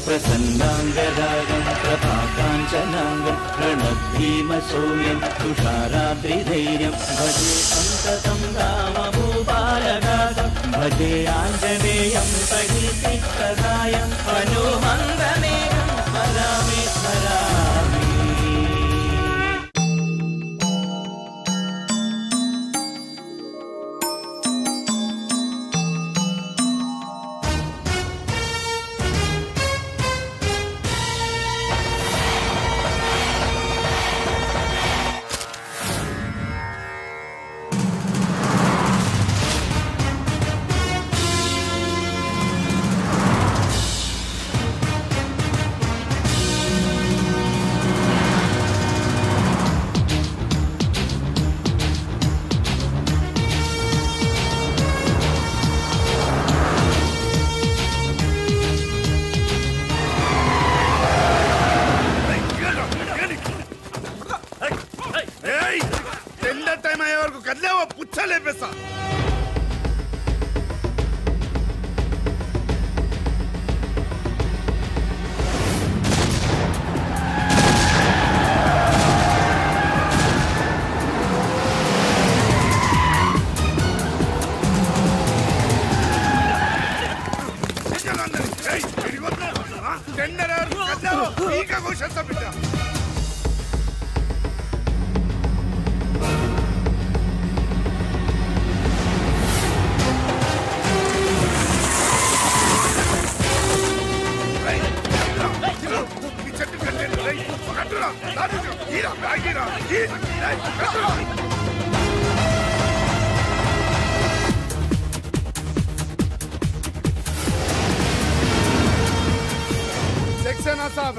प्रसन्नाङ्गरागं प्रभाकाञ्चनाङ्गं रणभीमसोऽयं तुषाराद्रिधैर्यं भजे सन्ततं रामभूपालगागं भजे आञ्जनेयं सहितदायं हनुमन्दमेकं स्मरामि स्मरामि।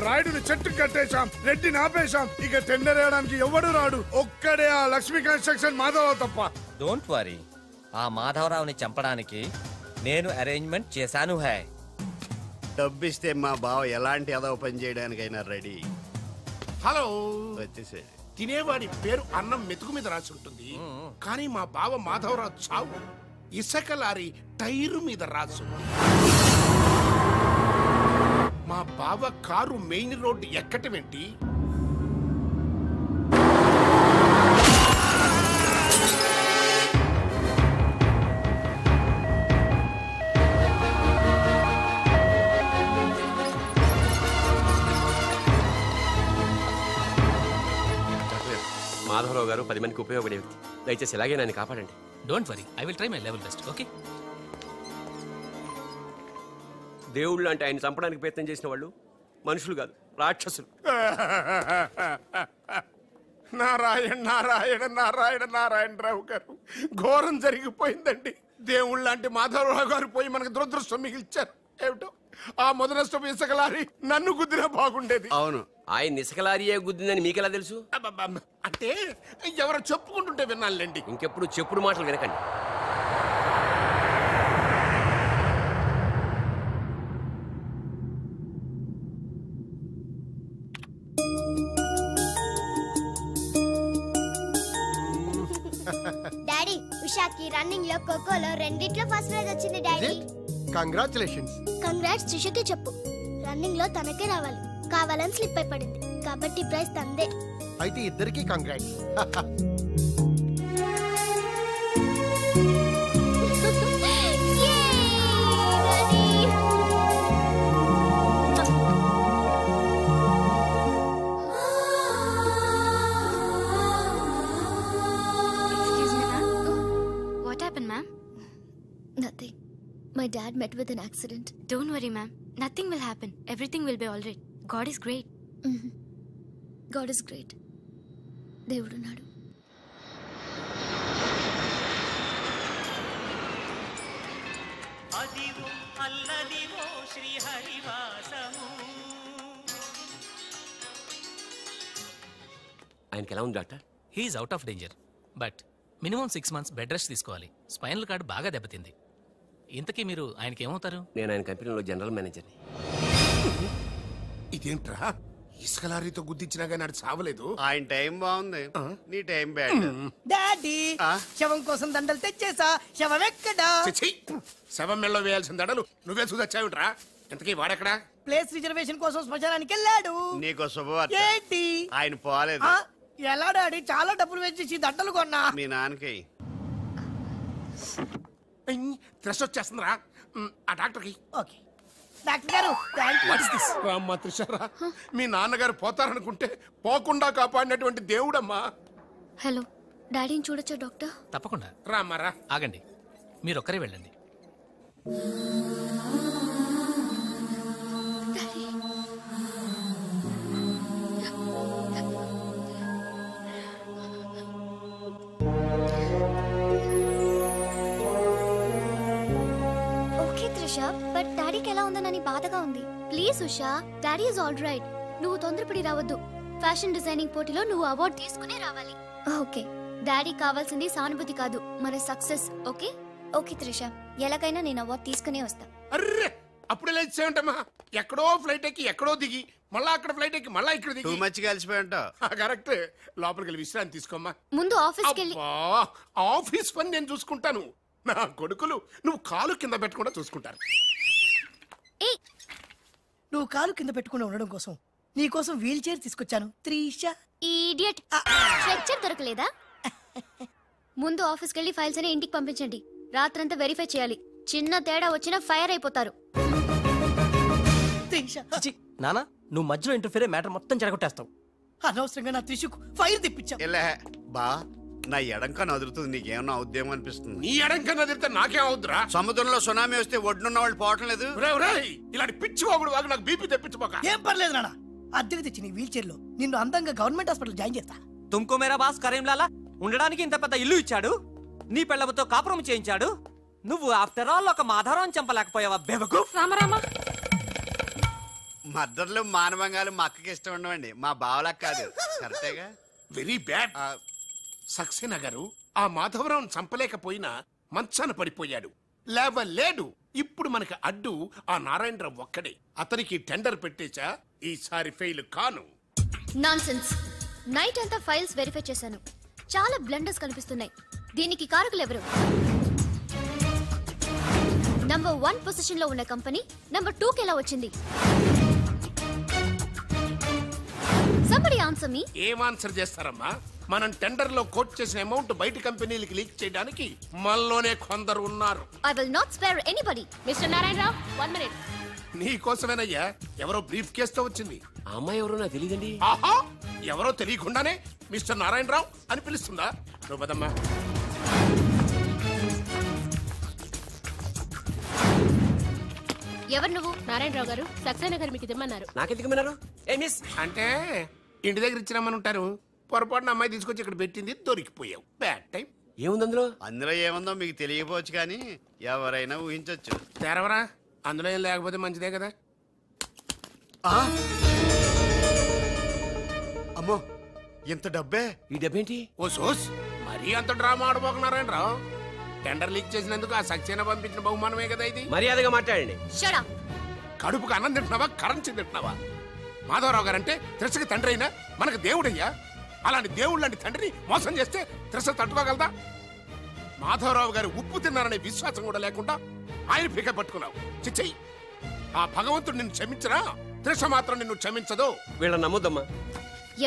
రాయుడిని చెట్టు కట్టేశాం, రెడ్డిని ఆపేశాం. ఇక టెండర్ వేయడానికి ఎవడు రాడు. ఒక్కడే ఆ లక్ష్మీ కన్స్ట్రక్షన్ మాధవరావు తప్ప. డోంట్ వరీ, ఆ మాధవరావుని చంపడానికి నేను అరేంజ్మెంట్ చేశాను. హై డబ్బిస్తే మా బావ ఎలాంటి అదవ పని చేయడానికైనా రెడీ. హలో, వచ్చేసే. తినేవాడి పేరు అన్నం మెతుకు మీద రాసి ఉంటుంది, కానీ మా బావ మాధవరావు చావు ఇసుక లారీ టైరు మీద రాసు. మా బావ కారు మెయిన్ రోడ్డు ఎక్కటమేంటి? మాధవరావు గారు 10 మందికి ఉపయోగపడే వ్యక్తి. దయచేసి ఇలాగే నన్ను కాపాడండి. Don't worry, I will try my level best. Okay. దేవుళ్ళు అంటే ఆయన చంపడానికి ప్రయత్నం చేసిన వాళ్ళు మనుషులు కాదు, రాక్షసులు. నారాయణ నారాయణ నారాయణ నారాయణరావు గారు, ఘోరం జరిగిపోయిందండి. దేవుళ్ళు లాంటి మాధవరావు గారు పోయి మనకు దురదృష్టం మిగిల్చారు. ఏమిటో ఆ మొదలష్టం ఇసుకలారి నన్ను గుద్దినా బాగుండేది. అవును, ఆయన ఇసుకలారియే గుద్దిందని మీకెలా తెలుసు? అంటే ఎవరో చెప్పుకుంటుంటే విన్నానులేండి. ఇంకెప్పుడు చెప్పుడు మాటలు వినకండి. డాడీ, ఉషాకి రన్నింగ్ లో ఖోఖోలో రెండిట్లో ఫస్ట్ ప్రైజ్ వచ్చింది డాడీ. కంగ్రాచులేషన్స్. కంగ్రాట్స్ త్రిషకి చెప్పు. రన్నింగ్ లో తనకే రావాలి, కావాలని స్లిప్ అయి పడింది కాబట్టి ప్రైజ్ తందే. అయితే ఇద్దరికి congrats. Nothing. My dad met with an accident. Don't worry, ma'am. Nothing will happen. Everything will be all right. God is great. God is great. దేవుడు నాడు. అదివో అల్లదివో శ్రీ హరివాసము. ఆయనకి ఎలా ఉంది doctor? He's out of danger, but minimum 6 months bed rest తీసుకోవాలి. Spinal cord బాగా దెబ్బతింది. ఇంతకీ మీరు ఆయనకి ఏమవుతారు? నేను ఆయన కంపెనీలో జనరల్ మేనేజర్ని. ఇదేంట్రా, ఇసుక లారీతో గుద్దించినా కానీ అది చావలేదు. ఆయన టైం బాగుంది, నీ టైం బ్యాడ్. డాడీ, శవం కోసం దండలు తెచ్చేసా. శవం ఎక్కడా? శవం మెళ్ళలో వేయాల్సిన దండలు నువ్వే చూసొచ్చావుట్రా. ఇంతకీ వాడెక్కడా? ప్లేస్ రిజర్వేషన్ కోసం శ్మశానానికి వెళ్ళాడు. నీకో శుభవార్త. ఏంటి? ఆయన పోలేదు. ఎలా డాడీ? చాలా డబ్బులు వెచ్చేసి దండలు కొన్నా. మీ నాన్నకి త్రెస్ వచ్చేస్తుందిరా. ఆ డాక్టర్కి. ఓకే డాక్టర్ గారు రామ్మా త్రిషారా, మీ నాన్నగారు పోతారనుకుంటే పోకుండా కాపాడినటువంటి దేవుడమ్మా. హలో, డాడీని చూడొచ్చా డాక్టర్? తప్పకుండా. రామ్మారా. ఆగండి, మీరు ఒక్కరే వెళ్ళండి. ఓకే త్రిష, బట్ డాడీకి ఎలా ఉందనని బాధగా ఉంది. Please Usha, daddy is all right. నువ్వు తొందరపడి రావద్దు. ఫ్యాషన్ డిజైనింగ్ పోటీలో నువ్వు అవార్డు తీసుకునే రావాలి. ఓకే, డాడీ కావాల్సింది సానుభూతి కాదు, మన సక్సెస్. ఓకే ఓకే త్రిష, ఎలాగైనా నేను అవార్డు తీసుకునే వస్తా. అర్రే, అప్పుడు ఇలా ఇచ్చేయంటమ్మా. ఎక్కడో ఫ్లైట్ ఎక్కి ఎక్కడో దిగి మళ్ళా అక్కడ ఫ్లైట్ ఎక్కి మళ్ళా ఇక్కడ దిగి. టూ మచ్ కలిసిపోయి ఉంటావు. కరెక్ట్. లోపలికి వెళ్ళి విశ్రాంతి తీసుకోమ్మా. ముందు ఆఫీస్కి వెళ్ళి. ఆఫీస్ పని నేను చూసుకుంటాను. నా కొడుకులు నువ్వు కాలు కింద పెట్టకుండా చూసుకుంటారు. నువ్వు కాలు కింద పెట్టుకుని ఉండడం కోసం నీ కోసం వీల్ చైర్ తీసుకొచ్చాను త్రిష. ఈడియట్, స్ట్రెచ్చర్ దొరకలేదా? ముందు ఆఫీస్కి వెళ్ళి ఫైల్స్ అని ఇంటికి పంపించండి. రాత్రంతా వెరిఫై చేయాలి. చిన్న తేడా వచ్చినా ఫైర్ అయిపోతారు. నానా, నువ్వు మధ్యలో ఇంటర్ఫీర్ మ్యాటర్ మొత్తం చెడగొట్టేస్తావు. అనవసరంగా నా త్రిషకు ఫైర్ తెప్పించావు. బా, నా ఎడంకన్నా అదురుతుంది. నీకేమన్నా ఉద్యమం అనిపిస్తుంది? నీ ఎడంకన్నా అదిరితే నాకేం అవుద్దురా? సముద్రంలో సునామీ వస్తే ఒడ్డున్న వాళ్ళు పోవటం లేదు. ఇలాంటి పిచ్చి వాగుడు వాగు నాకు బీపీ తెప్పించుకోక. ఏం పర్లేదు నాన్న, అద్దెకి తెచ్చి నీ వీల్ చైర్ లో నిన్ను అందంగా గవర్నమెంట్ హాస్పిటల్ జాయిన్ చేస్తా. తుమ్కో మేరా బాస్ కరీంలాలా ఉండడానికి ఇంత పెద్ద ఇల్లు ఇచ్చాడు, నీ పెళ్ళబతో కాపురం చేయించాడు. నువ్వు ఆఫ్టర్ ఆల్ ఒక మాధవరావుని చంపలేకపోయావా బేవకు? రామరామ, మద్దర్లు మానవంగాలు మా అక్కకి ఇష్టం ఉండవండి, మా బావలకు కాదు. కరెక్టేగా? Very bad. సక్సేనా గారు ఆ మాధవరావును చంపలేకపోయినా మంచాన పడిపోయాడు, లేవలేడు. ఇప్పుడు మనకి అడ్డు ఆ నారాయణరావు ఒక్కడే. అతనికి టెండర్ పెట్టేచా, ఈసారి ఫెయిల్ కాను. నాన్సెన్స్. నైట్ అంతా ఫైల్స్ వెరిఫై చేశాను. చాలా బ్లండర్స్ కనిపిస్తున్నాయి. దీనికి కారకులు ఎవరు? నంబర్ 1 పొజిషన్ లో ఉన్న కంపెనీ నంబర్ 2కి ఎలా వచ్చింది? Somebody answer me. ఏం ఆన్సర్ చేస్తారమ్మా? మనం టెండర్ లో కోట్ చేసిన అమౌంట్ బయట కంపెనీలకి లీక్ చేయడానికి మనలోనే కొందరు ఉన్నారు. I will not spare anybody. Mr. Narayanrao, 1 minute. నీ కోసమేనయ్యా. ఎవరో బ్రీఫ్ కేసుతో వచ్చింది. ఆ అమ్మాయి ఎవరో నాకు తెలియదండి. ఆహా, ఎవరో తెలియకుండానే మిస్టర్ నారాయణరావు అని పిలుస్తుందా? నువ్వు పదమ్మా. ఎవరు నువ్వు? నారాయణరావు గారు సక్సేనా గారు మీకు ఇమ్మన్నారు. నాకెందుకు ఏ మిస్ అంటే ఇంటి దగ్గర ఇచ్చినామని ఉంటారు. పొరపాటున అమ్మాయి తీసుకొచ్చి ఇక్కడ పెట్టింది, దొరికిపోయావు. Bad time. ఏముంది అందులో? అందులో ఏముందో మీకు తెలియకపోవచ్చు, కానీ ఎవరైనా ఊహించొచ్చు. తెరవరా, అందులో ఏం లేకపోతే మంచిదే కదా. అమ్మో, ఇంత డబ్బే? ఈ డబ్బేంటి? ఓ సోస్, మరీ అంత డ్రామా ఆడబోకున్నారాయణరావు. టెండర్ లీక్ చేసినందుకు ఆ సక్సేనా పంపించిన బహుమానమే కదా ఇది. మర్యాదగా మాట్లాడండి. కడుపుకు అన్నం తింటున్నావా, కరెన్సీ తింటున్నావా? మాధవరావు గారంటే త్రిషకి తండ్రి అయినా మనకు దేవుడయ్యా. అలాంటి దేవుడు లాంటి తండ్రిని మోసం చేస్తే త్రిష తట్టుకోగలదా? మాధవరావు గారు ఉప్పు తిన్నారనే విశ్వాసం కూడా లేకుండా ఆయన పీక పట్టుకున్నావు. చిచ్చయ్యి, ఆ భగవంతుడు నిన్ను క్షమించరా? త్రిష మాత్రం నిన్ను క్షమించదు. వీళ్ళని నమ్మొద్దమ్మా.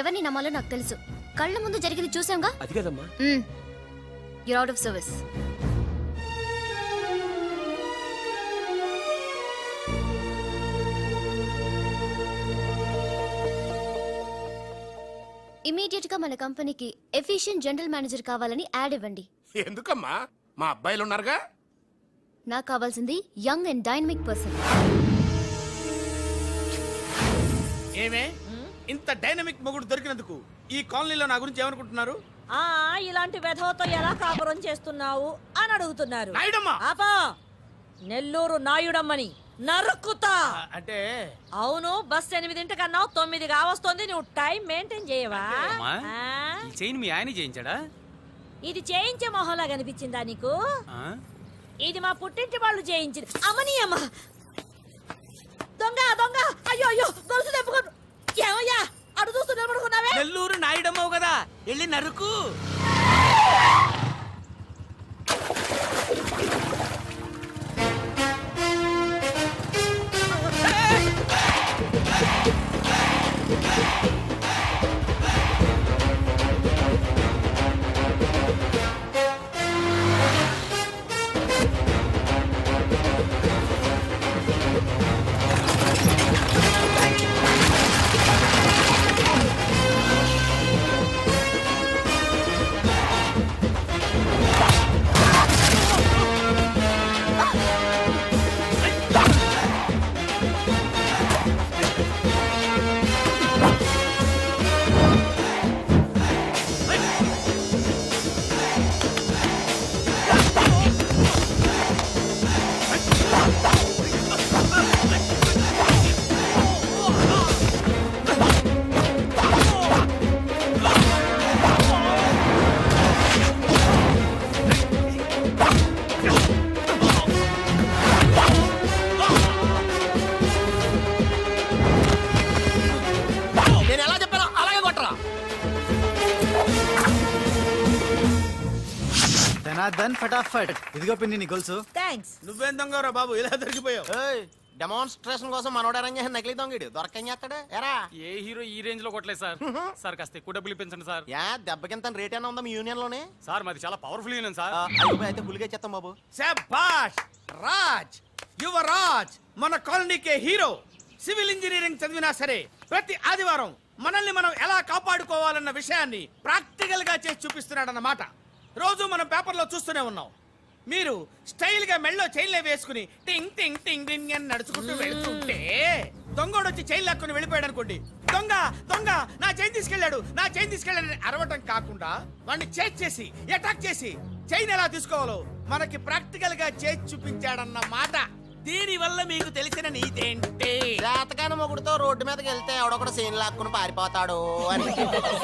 ఎవరిని నమ్మాలో నాకు తెలుసు. కళ్ళ ముందు జరిగింది చూసాంగా. అది కదమ్మా. You're out of service. Immediate గా మన కంపెనీకి ఎఫిషియెంట్ జనరల్ మేనేజర్ కావాలని యాడ్ ఇవ్వండి. ఎందుకమ్మా? మా అబ్బాయిలు ఉన్నారుగా. నాకు కావాల్సింది యంగ్ అండ్ డైనమిక్ పర్సన్. ఏమే ఇంత డైనమిక్ మొగుడు దొరికినందుకు ఈ కాలనీలో నా గురించి ఏమనుకుంటున్నారు? ఇలాంటి వెధవతో ఎలా కాపురం చేస్తున్నావు అని అడుగుతున్నారు. నెల్లూరు నాయుడమ్మని నరుక్కుతా. అంటే అవును, బస్ 8 కన్నావు, 9 కావస్తుంది. నువ్వు టైం మెయింటైన్ చేయవా? మీ ఆయన చేయించాడా? ఇది చేయించే మొహంలా కనిపించిందా నీకు? ఇది మా పుట్టింటి వాళ్ళు చేయించింది. అమ్మని అమ్మ దొంగ దొంగ. అయ్యో అయ్యో, గొలుసు తెప్పుకోను. ఏమయ్యా అడు చూస్తూ నిలబడుకున్నావే? నెల్లూరు నాయుడమ్మవు కదా, వెళ్ళి నరుకు. ధనాధన్ ఫటాఫట్. ఇదిగో పిన్ని నీ గొలుసు. థ్యాంక్స్. నువ్వేం దొంగరా బాబు ఇలా దొరికిపోయావు? డెమాన్స్ట్రేషన్ కోసం మనోడు అరేంజ్ చేసిన నకిలీ దొంగడు దొరకని చేస్తాడు. ఎరా ఏ హీరో ఈ రేంజ్ లో కొట్టలేదు సార్. సార్ కాస్త ఎక్కువ డబ్బులు ఇప్పించండి సార్. యా దెబ్బకింత రేట్ అయినా ఉందా మీ యూనియన్ లోనే? సార్ మాది చాలా పవర్ఫుల్ యూనియన్ సార్. అయితే ఫుల్గా ఇచ్చేస్తాం బాబు. శభాష్ రాజ్, యువరాజ్, మన కాలనీకే హీరో. సివిల్ ఇంజనీరింగ్ చదివినా సరే ప్రతి ఆదివారం మనల్ని మనం ఎలా కాపాడుకోవాలన్న విషయాన్ని ప్రాక్టికల్ గా చేసి చూపిస్తున్నాడన్నమాట. రోజు మనం పేపర్లో చూస్తూనే ఉన్నాం. మీరు స్టైల్ గా మెళ్ళో చైన్లే వేసుకుని టింగ్ టింగ్ టింగ్ టింగ్ అని నడుచుకుంటూ వెళ్తుంటే దొంగోడు వచ్చి చైన్ లాక్కుని వెళ్ళిపోయాడు అనుకోండి. దొంగ దొంగ నా చైన్ తీసుకెళ్ళాడు, నా చైన్ తీసుకెళ్ళాడని అరవటం కాకుండా వాడిని చేజ్ చేసి అటాక్ చేసి చైన్ ఎలా తీసుకోవాలో మనకి ప్రాక్టికల్ గా చేసి చూపించాడన్న మాట. దీని వల్ల మీకు తెలిసిన నీతేంటి? జాతకాన మొగుడుతో రోడ్డు మీదకి వెళ్తే ఎవడొకడు సీన్ లాక్కుని పారిపోతాడు అని.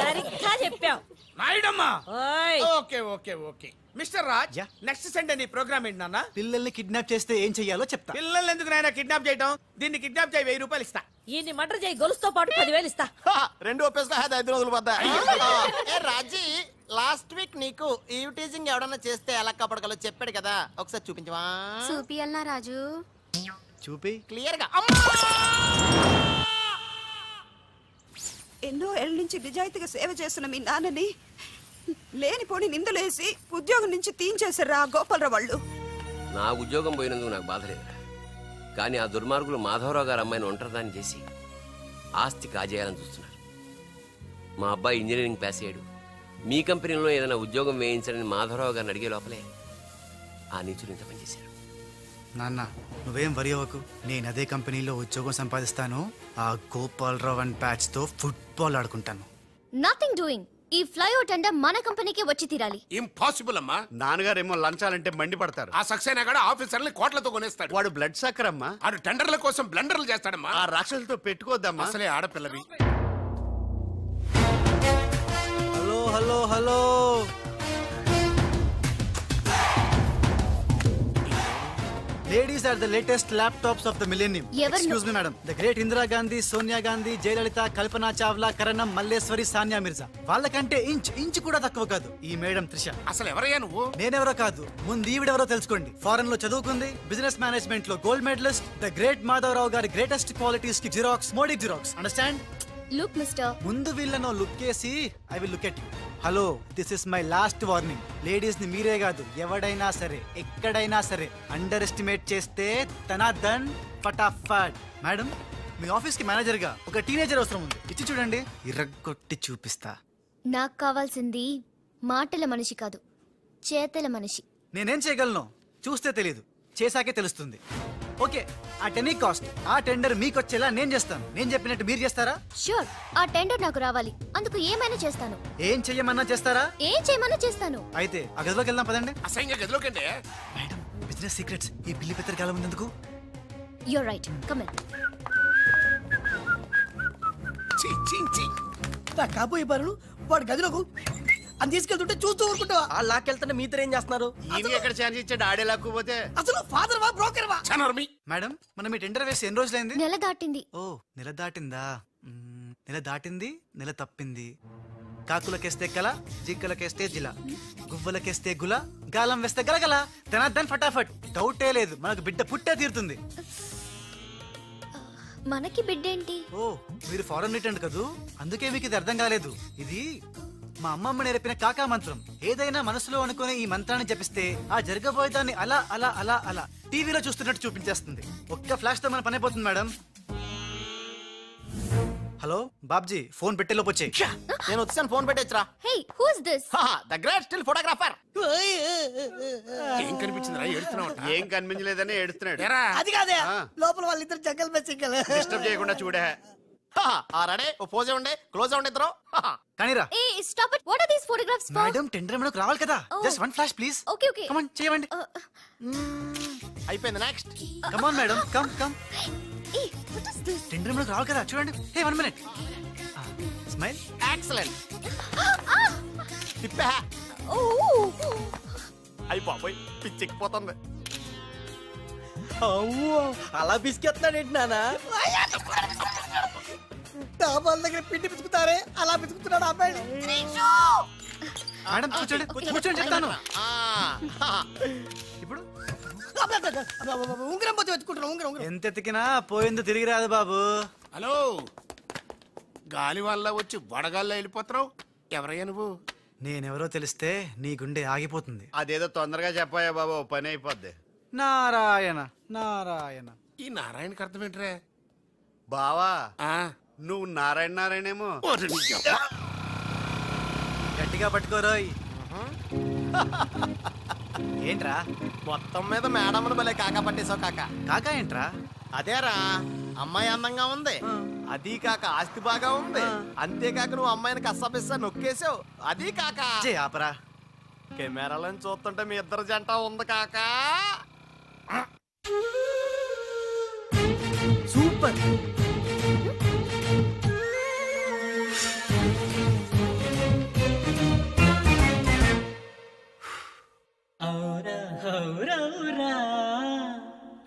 సరిగ్గా చెప్పావు నాయుడమ్మా. Okay okay okay mister Raj, next Sunday నీ ప్రోగ్రామ్ ఏంటి నాన్న? పిల్లల్ని కిడ్నాప్ చేస్తే ఏం చెయ్యాలో చెప్తా. పిల్లల్ని ఎందుకు నాయన కిడ్నాప్ చేయడం? దీన్ని కిడ్నాప్ చేయి 1000 రూపాయలు ఇస్తా. ఈ మటర్ చేయి గొలుసుతో పాటు 10,000 ఇస్తా. రెండు ఒప్పేసుకో 5 రోజులు పడ్డా. ఏ రాజీ, లాస్ట్ వీక్ నీకు ఈవ్ టీజింగ్ ఎవడన్నా చేస్తే ఎలా కాపాడగలో చెప్పాడు కదా, ఒకసారి చూపించవా? చూపియల్నా రాజు? చూపి క్లియర్ గా. ఎన్నో ఏళ్ళ నుంచి నిజాయితీగా సేవ చేస్తున్న మీ నాన్నని లేనిపోని నిందలేసి ఉద్యోగం నుంచి తీయించేశారు ఆ గోపాలరావు వాళ్ళు. నా ఉద్యోగం పోయినందుకు నాకు బాధ లేదురా, కానీ ఆ దుర్మార్గులు మాధవరావు గారు అమ్మాయిని ఒంటరిదాన్ని చేసి ఆస్తి కాజేయాలని చూస్తున్నారు. మా అబ్బాయి ఇంజనీరింగ్ పాస్ అయ్యాడు, మీ కంపెనీలో ఏదైనా ఉద్యోగం వేయించాలని మాధవరావు గారిని అడిగే లోపలే ఆ నీచులు ఇంత పనిచేశారు. నాన్న నువ్వేం వరి అవ్వకు, నేను అదే కంపెనీలో ఉద్యోగం సంపాదిస్తాను. ఆ గోపాలరావు అండ్ బ్యాచ్ తో ఫుట్బాల్ ఆడుకుంటాను. Nothing doing. ఈ ఫ్లైఓవర్ టెండర్ మన కంపెనీకే వచ్చి తీరాలి. ఇంపాసిబుల్ అమ్మా. నాన్నగారేమో లంచాలంటే మండిపడతారు. ఆ సక్సేనా కూడా ఆఫీసర్ని కోట్లతో కొనేస్తాడు. వాడు బ్లడ్ సక్కర్ అమ్మా. వాడు టెండర్ల కోసం బ్లండర్లు చేస్తాడమ్మా. ఆ రాక్షసులతో పెట్టుకోద్దమ్మా. అసలే ఆడపిల్లవి. Hello hello hello, Ladies are the latest laptops of the millennium. Excuse me, madam. The great Indira Gandhi, Sonia Gandhi, Jayalalitha, Kalpana Chawla, Karanam, Malleswari, Sania Mirza. వాళ్ళకంటే ఇంచ్ కూడా తక్కువ కాదు ఈ మేడం త్రిష. అసలు ఎవరయ్యా నువ్వు? నేనెవరో కాదు, ముందు ఈవిడెవరో తెలుసుకోండి. ఫారెన్ లో చదువుకుంది, బిజినెస్ మేనేజ్మెంట్ లో gold medalist, the great Madhavarao గారి గ్రేటెస్ట్ క్వాలిటీస్ కి xerox, Modi xerox. Understand? Look mister, ముందు వీళ్ళను లుక్ చేసి I will look at you. Hello, this is my last warning. Ladies ని మీరే కాదు, ఎవడైనా సరే ఎక్కడైనా సరే అండర్ ఎస్టిమేట్ చేస్తే ధనాధన్ ఫటాఫట్. మేడం, మీ ఆఫీస్ కి మేనేజర్ గా ఒక టీనేజర్ అవసరం ఉంది. ఇచ్చి చూడండి, ఇరగ్గొట్టి చూపిస్తా. నాకు కావాల్సింది మాటల మనిషి కాదు, చేతల మనిషి. నేనేం చేయగలను చూస్తే తెలియదు, చేశాకే తెలుస్తుంది. ఓకే, ఆ టెనీ కాస్ట్, ఆ టెండర్ మీకు వచ్చేలా నేను చేస్తాను. నేను చెప్పినట్టు మీరు చేస్తారా? షూర్, ఆ టెండర్ నాకు రావాలి. అందుకు ఏమైనా చేస్తాను. ఏం చెయ్యమన్నా చేస్తారా? ఏం చేయమన్నా చేస్తాను. అయితే ఆ గదిలోకి వెళ్దాం పదండి. అసహ్యంగా గదిలోకంటే మేడం, బిజినెస్ సీక్రెట్స్ ఈ పిల్లి పెద్దరి కాలం ముందుకు. You're right, come in. నా కాబోయే బరులు వాడు గదిలోకు అని తీసుకెళ్తుంటే చూస్తూ ఊరుకుంటావా? ఆ లాక్కెళ్తుంటే మీతో ఏం చేస్తున్నారు? ఎక్కడ ఛాన్స్ ఇచ్చాడు ఆడే లాక్కుపోతే? అసలు ఫాదర్ వా బ్రోకర్ వా? మేడం, మనం ఈ టెండర్ వేసి ఎన్ని రోజులైంది? నెల దాటింది. ఓ, నెల దాటిందా? నెల దాటింది, నెల తప్పింది. కాకులకేస్తే కల, జింకలకేస్తే జిల, గువ్వలకేస్తే గుల, గాలం వేస్తే గలగల. ధనాధన్ ఫటాఫట్. డౌటే లేదు, మనకు బిడ్డ పుట్టే తీరుతుంది. మనకి బిడ్డేంటి? ఓ, మీరు ఫారెన్ రిటర్న్ కదూ, అందుకే మీకు ఇది అర్థం కాలేదు. ఇది మా అమ్మమ్మ నేర్పిన కాకా మంత్రం. ఏదైనా మనసులో అనుకునే ఈ మంత్రాన్ని జపిస్తే ఆ జరగబోయేదాన్ని అలా అలా అలా అలా టీవీలో చూస్తున్నట్టు చూపించేస్తుంది. ఒక్క ఫ్లాష్ తో మన పని అయిపోతుంది మేడం. హలో బాబ్జీ, ఫోన్ పెట్టేలోపు వచ్చే. నేను వచ్చాను, ఫోన్ పెట్టేచ్చరా. Hey, who is this? The great still photographer. ఏం కనిపించిందిరా? ఏడుస్తున్నావు? ఏం కనిపించలేదని ఏడుస్తున్నాడు. అది కాదే, లోపల వాళ్ళిద్దరు జంగల్ మే సింగల్. డిస్టర్బ్ చేయకుండా చూడే. రెడీ, ఓ పోజే ఉండే, క్లోజ్ ఉండే ఇద్దరు. కానీరా. ఏ stop it. What are these photographs for? Madam, tender మనకు రావాలి కదా. Just one flash please. Okay okay, come on, చేయండి. అయిపోయింది, next. Come on madam, come come. ఏ వాట్ ఇస్ దిస్? టెండర్ మనకు రావాలి కదా, చూడండి. Hey, 1 minute. స్మైల్. ఎక్సలెంట్. తిప్పా. అయ్యి బాబోయ్, పిచ్చెక్కిపోతుంది. అలా బిస్కెత్తాడేంటి నానా? డాబాల దగ్గర పిండి పిసుకుతారే అలా పిసుకుతున్నాడు అబ్బాయి. మేడం కూర్చోండి కూర్చోండి చెప్తాను. ఇప్పుడు ఉంగరం పోతే వెతుకుంటున్నా. ఉంగరం ఎంత ఎతికినా పోయిందో తిరిగి రాదు బాబు. హలో, గాలి వల్ల వచ్చి వడగాల్లో వెళ్ళిపోతున్నావు. ఎవరయ్యా నువ్వు? నేనెవరో తెలిస్తే నీ గుండె ఆగిపోతుంది. అదేదో తొందరగా చెప్పాయా బాబు, పని అయిపోద్ది. నారాయణ నారాయణ. ఈ నారాయణకి అర్థం ఏంట్రా? బావా నువ్వు నారాయణ నారాయణేమో. గట్టిగా పట్టుకోరోయ్. ఏంట్రా మొత్తం మీద మేడమ్ను భలే కాకా పట్టేశావు కాక. కాకా ఏంట్రా? అదేరా, అమ్మాయి అందంగా ఉంది, అది కాక ఆస్తి బాగా ఉంది, అంతేకాక నువ్వు అమ్మాయిని కష్టపిస్తా నొక్కేసావు, అది కాక ఆపరా. కెమెరాలను చూస్తుంటే మీ ఇద్దరు జంట ఉంది కాక. సూపర్.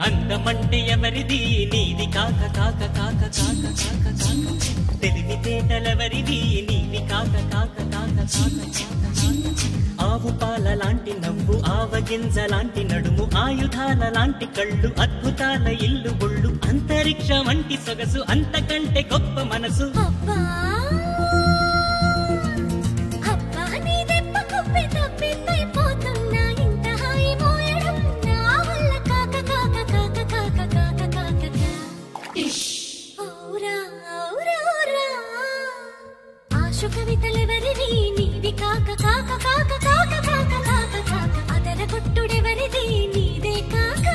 అందమంటే ఎవరిది? నీది కాక కాక కాక కాక కాక కాక. తెలివితేటలెవరిది? నీది కాక కాక కాక కాక కాక. ఆవు పాల లాంటి నవ్వు, ఆవగింజ లాంటి నడుము, ఆయుధాల లాంటి కళ్ళు, అద్భుతాల ఇల్లు ఒళ్ళు, అంతరిక్ష వంటి సొగసు, అంతకంటే గొప్ప మనసు. కవితలెవరివి? నీవి కాక కాక కాక కాక కాక కాక కాక. అదర కొట్టుడెవరిది? నీదే కాక.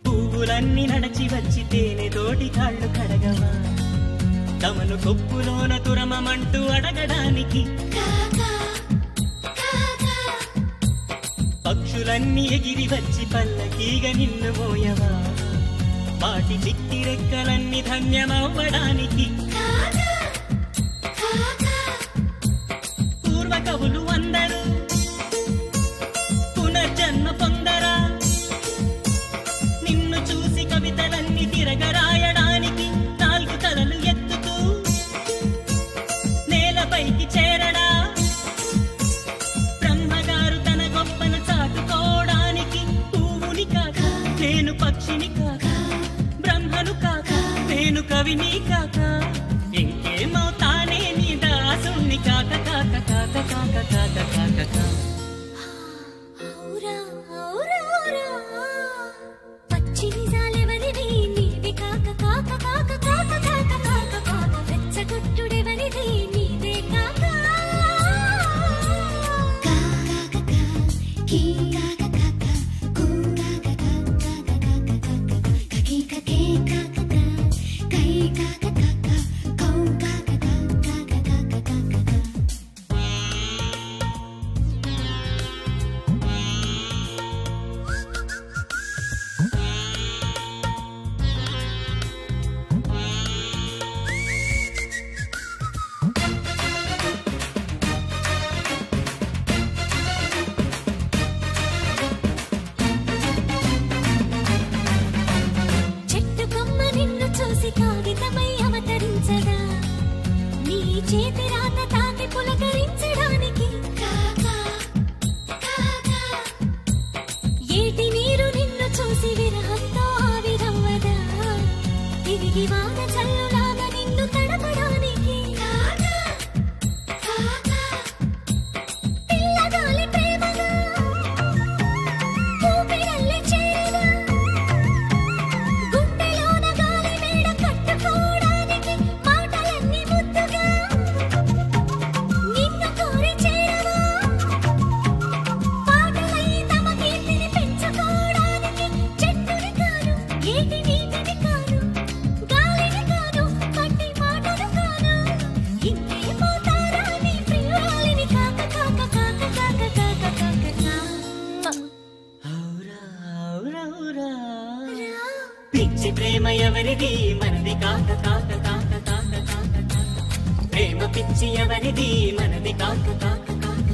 పువ్వులన్నీ నడచి వచ్చి తేనె తోటి కాళ్ళు కడగవా, తమను కొప్పులోన తురమమంటూ అడగడానికి. పక్షులన్నీ ఎగిరి వచ్చి పల్లకీగ నిన్ను మోయవా, వాటి చిట్టి రెక్కలన్నీ ధన్యమవ్వడానికి. పూర్వ కవులు అందరూ పునర్జన్మ పొందరా, నిన్ను చూసి కవితలన్నీ తిరగరాయడానికి. నాలుగు తలలు ఎత్తుతూ నేలపైకి చేరడా, బ్రహ్మగారు తన గొప్పను చాటుకోవడానికి. పువ్వుని కాక నేను పక్షిని కాక, బ్రహ్మను కాక నేను కవిని కాక, ఇంకేమవుతానే నీ దాసుని కాక కాక కాక కాక కాక కాక కాక. పచ్చి నిజాలెవరివి? నీవి కాక కాక కాక కాక కాక కాక కాక. రెచ్చగొట్టుడెవరిది? నీదే కాక. చెట్టు కొమ్మ నిన్ను చూసి కాగితమై అవతరించదా, నీ చేతి రాత తాకి పులకరించడానికి. ఏటి నీరు నిన్ను చూసి విరహంతో ఆవిరవ్వదా, తిరిగి వాన చల్లులాగా నిన్ను తడపడానికి. పిల్లగాలి ప్రేమగా ఊపిరల్లే చేరదా, గుండెలోన గాలి మేడ కట్టుకోవడానికి. మాటలన్నీ ముద్దుగా నిన్ను కోరి చేరవా, పాటలై తమ కీర్తిని పెంచుకోవడానికి. చెట్టుని కాను, ఏటి నీటిని కాను, గాలి పిచ్చి ప్రేమ ఎవరిది మనది కాక కాక కాక కాక కాక కాక ప్రేమ పిచ్చి ఎవరిది మనది కాక కాక కాక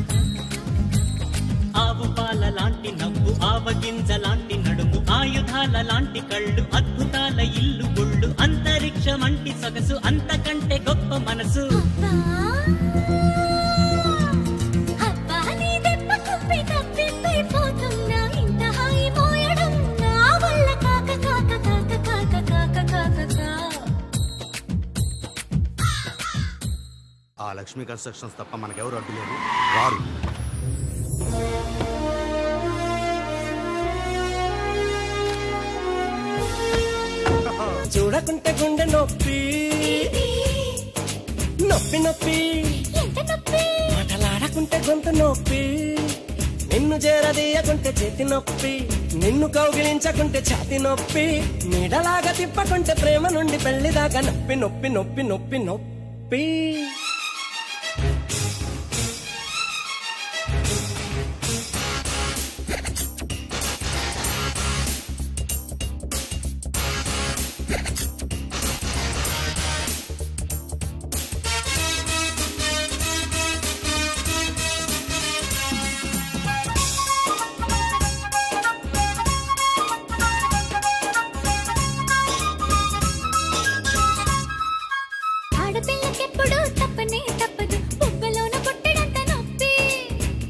ఆవు పాల లాంటి నవ్వు ఆవగింజ లాంటి నడుము ఆయుధాల లాంటి కళ్ళు అద్భుతాల ఇల్లు గుళ్ళు అంతరిక్షం అంటి సొగసు అంతకంటే గొప్ప మనసు ఆ లక్ష్మీ కన్స్ట్రక్షన్స్ తప్ప మనకెవరు అడ్డు లేదు రారు. చూడకుంటే గుండె నొప్పి నొప్పి నొప్పి మాటలాడకుంటే గొంతు నొప్పి నిన్ను చేరదీయకుంటే చేతి నొప్పి నిన్ను కౌగిలించకుంటే ఛాతి నొప్పి నీడలాగా తిప్పకుంటే ప్రేమ నుండి పెళ్లిదాకా నొప్పి నొప్పి నొప్పి నొప్పి నొప్పి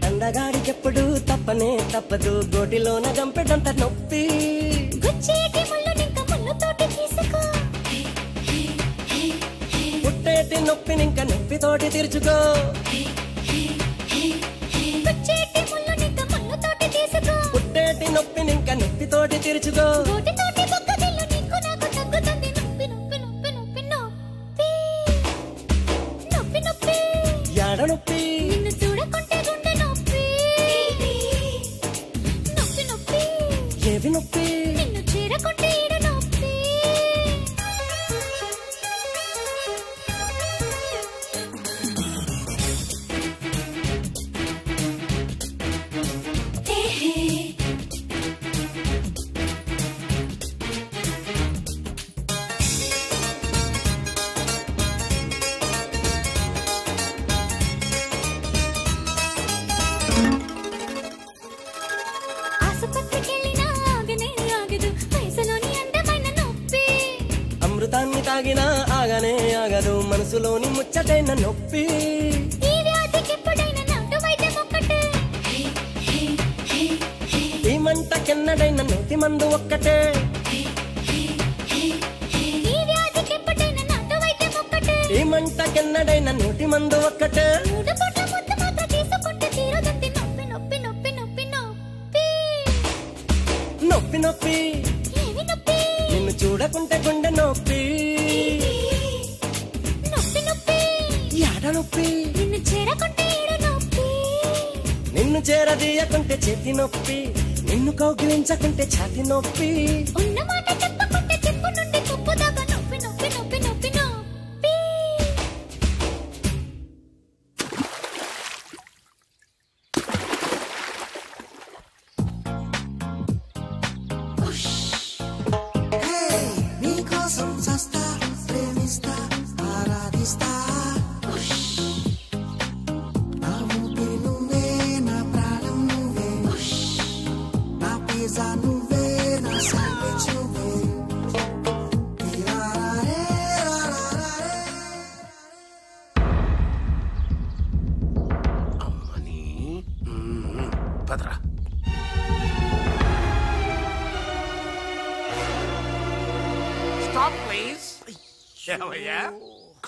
అందగాడికెప్పుడు తప్పనే తప్పదు గోటిలోన గంపెడంత నొప్పి పుట్టేటి నొప్పినింక నొప్పితోటి తీర్చుకో పుట్టేటి నొప్పినింక నొప్పితోటి తీర్చుకో యాడ నొప్పి ఏవి నొప్పి అమృతాన్ని తాగినా ఆగనే ఆగదు మనసులోని ముచ్చటైన నొప్పి ఈ మంటకెన్నడైన నోటి మందు ఒక్కటే ఈ మంటకెన్నడైన నోటి మందు ఒక్కటే నొప్పి నొప్పి నిన్ను చూడకుంటే గుండె నొప్పి యాడ నొప్పి నిన్ను చేరదీయకుంటే చేతి నొప్పి నిన్ను కౌగిలించకుంటే ఛాతి నొప్పి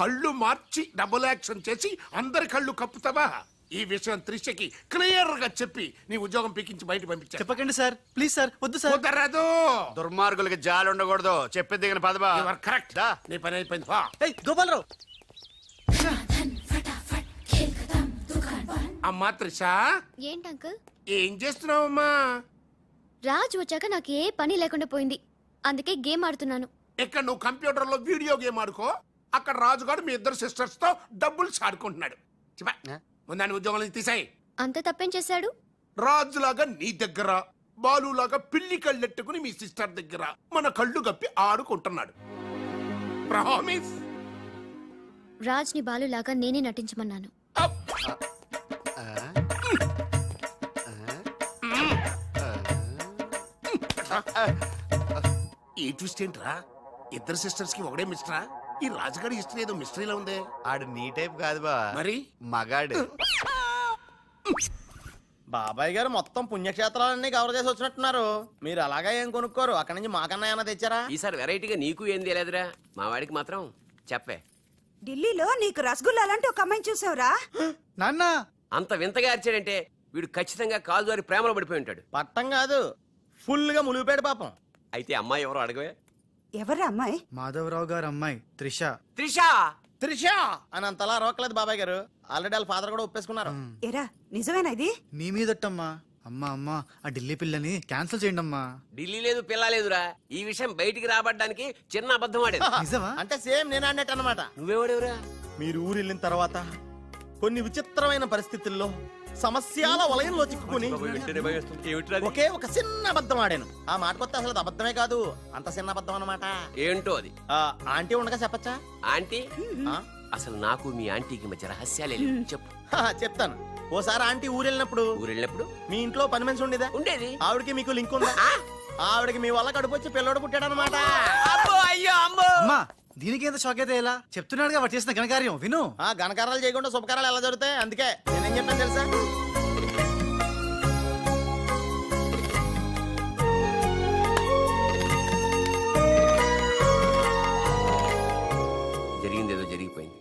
కళ్ళు మార్చి డబుల్ యాక్షన్ చేసి అందరి కళ్ళు కప్పుతావా? ఈ విషయం త్రిషకి క్లియర్ గా చెప్పి నీ ఉద్యోగం పీకించి బయట పంపించా. చెప్పకండి సార్, ప్లీజ్ సార్, వద్దు సార్. కుదరదు. దిగ్గుమార్గులకి జాలి ఉండకూడదు. చెప్పేది దిగిన పదవా. కరెక్ట్. నీ పని అయిపోయింది. గోపాలరావు. అమ్మా త్రిష. ఏంటి అంకుల్? ఏం చేస్తున్నావమ్మా? రాజ్ వచ్చాక నాకు ఏ పని లేకుండా పోయింది, అందుకే గేమ్ ఆడుతున్నాను. ఇక్కడ నువ్వు కంప్యూటర్ లో వీడియో గేమ్ ఆడుకో, అక్కడ రాజుగాడు మీ ఇద్దరు సిస్టర్స్ తో డబ్బులు ఆడుకుంటున్నాడు. ముందాన్ని ఉద్యోగం తీసాయి. అంత తప్పేం చేశాడు? రాజులాగా నీ దగ్గర బాలులాగా పిల్లి కళ్ళెట్టుకుని మీ సిస్టర్ దగ్గర మన కళ్ళు గప్పి ఆడుకుంటున్నాడు. ప్రామిస్. రాజ్ ని బాలులాగా నేనే నటించమన్నాను. ఈ ట్విస్ట్ ఏంట్రా? ఇద్దరు సిస్టర్స్ కి ఒకడే మిస్టరా? ఈ రాజుగారి హిస్టరీ ఏదో మిస్టరీలో ఉంది. ఆడు నీ టైప్ కాదు బా, మరి మగాడు. బాబాయ్ గారు మొత్తం పుణ్యక్షేత్రాలన్నీ కవర్ చేసి వచ్చినట్టున్నారు. మీరు అలాగా ఏం కొనుక్కోరు? అక్కడి నుంచి మాకన్నా ఏమైనా తెచ్చారా? ఈసారి వెరైటీగా నీకు ఏం తెలియదురా, మా వాడికి మాత్రం చెప్పే. ఢిల్లీలో నీకు రసగుల్లా లాంటి ఒక అమ్మాయిని చూసావురా? నాన్న అంత వింతగా అరిచాడంటే వీడు ఖచ్చితంగా కాలు జారి ప్రేమలో పడిపోయి ఉంటాడు. పట్టం కాదు, ఫుల్ గా మునిగిపోయాడు పాపం. అయితే అమ్మాయి ఎవరో అడగవే. ఎవరా అమ్మాయి? మాధవరావు గారు అమ్మాయి త్రిష. త్రిష త్రిష అని అంతలా రోకలేదు బాబాయ్ గారు. ఆల్రెడీ వాళ్ళ ఫాదర్ కూడా ఒప్పేసుకున్నారు. ఎరా నిజమేనా ఇది? నీ మీదట్టమ్మా. అమ్మా అమ్మా ఆ ఢిల్లీ పిల్లని క్యాన్సిల్ చేయండి అమ్మా. ఢిల్లీ లేదు పిల్ల లేదురా, ఈ విషయం బయటికి రాబడ్డానికి చిన్న అబద్ధం ఆడేది. నిజమా? అంటే సేమ్ నేను అన్నట్టు అనమాట. నువ్వేవాడేవురా? మీరు ఊరు వెళ్ళిన తర్వాత కొన్ని విచిత్రమైన పరిస్థితుల్లో సమస్యల వలయంలో చిక్కుకుని ఒకే ఒక చిన్న అబద్ధం ఆడాను. ఆ మాట కొత్త అసలు అది అబద్ధమే కాదు, అంత చిన్న అబద్ధం అన్నమాట. ఏంటో అది? ఆంటీ ఉండగా చెప్పచ్చా? ఆంటీ అసలు నాకు మీ ఆంటీకి మధ్య రహస్యాలే లేవు. చెప్పు. చెప్తాను. ఓసారి ఆంటీ ఊరెళ్ళినప్పుడు మీ ఇంట్లో పని మనిషి ఉండేదా? ఉండేది. ఆవిడకి మీకు లింక్ ఉందా? ఆవిడకి మీ వల్ల కడుపు వచ్చి పిల్లోడు పుట్టాడు అనమాట. అమ్మా దీనికి ఎంత షాక్ అయితే ఎలా? చెప్తున్నాడుగా వాడు చేసిన ఘనకార్యం విను. ఘనకారాలు చేయకుండా శుభకారాలు ఎలా జరుగుతాయి? అందుకే నేనేం చెప్పాను తెలుసా? జరిగిందేదో జరిగిపోయింది.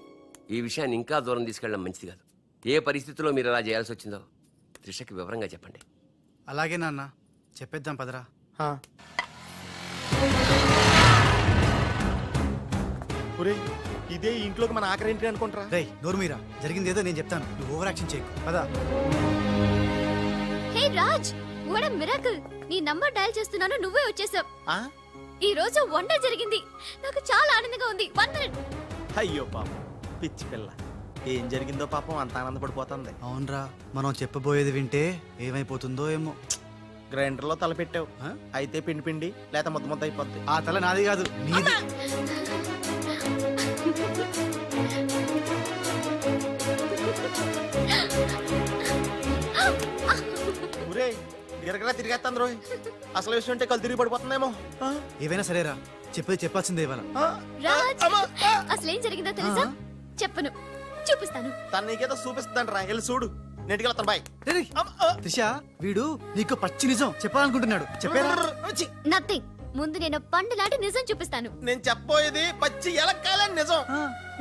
ఈ విషయాన్ని ఇంకా దూరం తీసుకెళ్ళడం మంచిది కాదు. ఏ పరిస్థితిలో మీరు అలా చేయాల్సి వచ్చిందో త్రిషకి వివరంగా చెప్పండి. అలాగే నాన్న, చెప్పేద్దాం పదరా. ఇదే ఇంట్లోకి మన ఆఖరి ఏంటి అనుకుంటారా? రేయ్ నోరు మీరా, జరిగింది ఏదో నేను చెప్తాను, నువ్వు ఓవర్ యాక్షన్ చేయకు. పదా. హే రాజ్, వాట్ ఎ మిరాకిల్. నీ నంబర్ డయల్ చేస్తున్నాను, నువ్వే వచ్చేసావ్. ఈ రోజు వండర్ జరిగింది. నాకు చాలా ఆనందంగా ఉంది. 1 మినిట్. అయ్యో పాపం పిచ్చి పిల్ల, ఏం జరిగిందో పాపం అంత ఆనందపడిపోతుంది. అవునరా, మనం చెప్పబోయేది వింటే ఏమైపోతుందో ఏమో. గ్రైండర్ లో తల పెట్టావు, అయితే పిండి పిండి లేక ముద్ద ముద్ద అయిపోద్ది. ఆ తల నాది కాదు, నీది. గిరగరా తిరిగేస్తాను రోయ్. అసలు విషయం ఉంటే కళ్ళు తిరిగి పడిపోతుందేమో. ఏవైనా సరేరా, చెప్పేది చెప్పాల్సిందే ఇవాళ. రాజ్, అసలు ఏం జరిగిందో తెలుసా? చెప్పను, చూపిస్తాను. తను నీకేదో చూపిస్తాను రా, వెళ్ళి చూడు. నెట్టుకెళ్తాను బాయ్. త్రిష, వీడు నీకు పచ్చి నిజం చెప్పాలనుకుంటున్నాడు. చెప్పారా? నథింగ్. ముందు నేను పండు లాంటి నిజం చూపిస్తాను. నేను చెప్పబోయేది పచ్చి ఎలక్కాలని నిజం.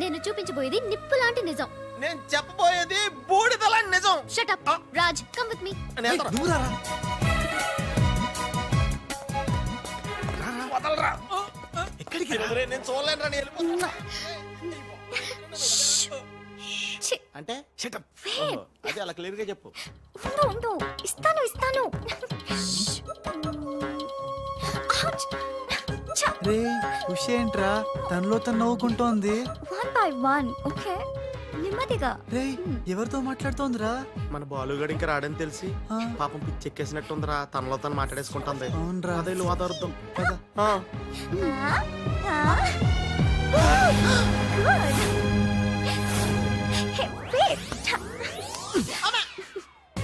నేను చూపించబోయేది నిప్పు లాంటి నిజం. నేను చెప్పబోయేది బూడిదలాంటి నిజం. Shut up Raj, come with me. ఎక్కడికి నేను చూడలేను రా, వెళ్ళిపోతున్నా. అంటే అదే అలా క్లియర్ గా చెప్పు. ఇస్తాను ఇస్తాను. రే ఏంట్రా తనలో తను నవ్వుకుంటోంది. 1 by 1. ఓకే, నెమ్మదిగా. రే ఎవరితో మాట్లాడుతోందిరా? మన బాలుగాడు ఇంకా రాడని తెలిసి పాపం పిచ్చి ఎక్కేసినట్టుందిరా, తనలో తను మాట్లాడేసుకుంటుంది. అవునరా, అదే వాదార్థం.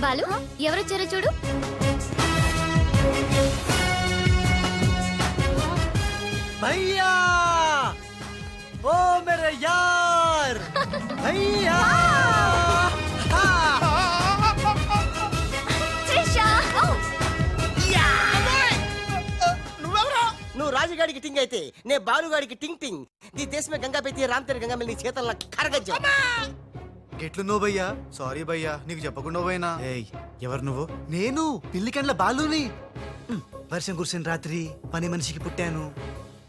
బాలు, ఎవరొచ్చారో చూడు. భయ్యా, ఓ మేరే యార్ భయ్యా. నువ్వు రాజుగాడికి టింగ్ అయితే నే బాలుగాడికి టింగ్ టింగ్. నీ దేశమే గంగా పెట్టి రామ్తేరి గంగా నీ చేతల్లో కరగజ్జా. ఎట్లు నువ్వు భయ్యా? సారీ భయ్యా, నీకు చెప్పకుండా పోయినా. ఏయ్ ఎవరు నువ్వు? నేను పిల్లికండ్ల బాలుని. వర్షం కురిసిన రాత్రి పని మనిషికి పుట్టాను.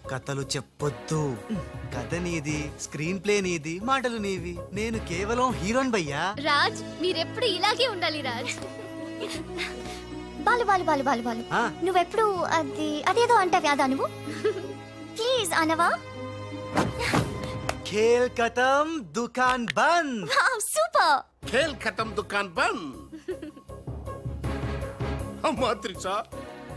కథలు చెప్పొద్దు, కథ నీది, స్క్రీన్ ప్లే నీది, మాటలు నీవి. నేను కేవలం హీరోన్ భయ్యా. రాజ్, మీరెప్పుడు ఇలాగే ఉండాలి రాజ్. బాలు బాలు బాలు బాలు బాలు, నువ్వెప్పుడు అదేదో అంటావి, అదా నువ్వు? ప్లీజ్ అనవా. ఖేల్ ఖతం దుకాన్ బంద్. సూపర్. ఖేల్ ఖతం దుకాన్ బంద్. అమ్మా త్రిష,